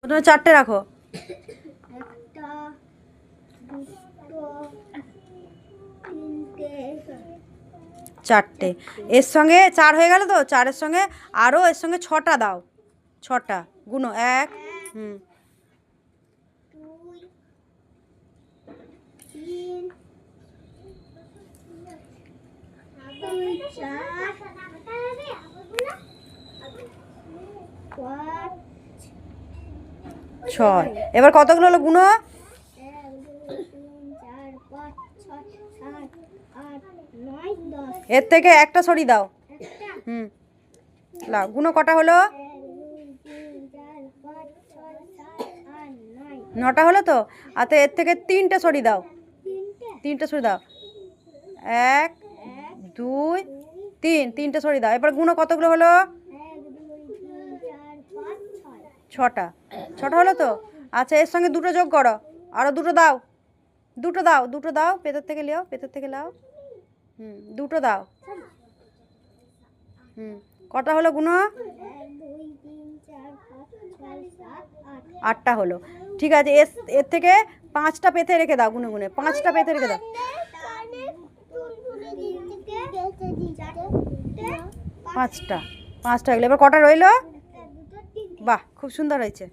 প্রথমে চারটে রাখো। চারটে, এর সঙ্গে চার হয়ে গেল তো, চারের সঙ্গে আরও এর সঙ্গে ছটা দাও, ছটা গুনো। এক, হুম, ছয়। এবার কতগুলো হলো গুনো? এর থেকে একটা সরি দাও। হুম, লাও গুনো কটা হলো? নটা হলো তো। আচ্ছা এর থেকে তিনটে সরি দাও, তিনটে সরি দাও। এক, দুই, তিন, তিনটে সরি দাও। এবার গুনো কতগুলো হলো? ছটা, ছটা হলো তো। আচ্ছা এর সঙ্গে দুটো যোগ করো, আরও দুটো দাও, দুটো দাও, দুটো দাও, পেটের থেকে লিও, পেটের থেকে লাও। হুম, দুটো দাও। হুম, কটা হলো গুনো? আটটা হলো। ঠিক আছে, এর থেকে পাঁচটা পেতে রেখে দাও, গুনে গুনে পাঁচটা পেতে রেখে দাও। পাঁচটা, পাঁচটা হলো। এবার কটা রইলো? বাহ, খুব সুন্দর হয়েছে।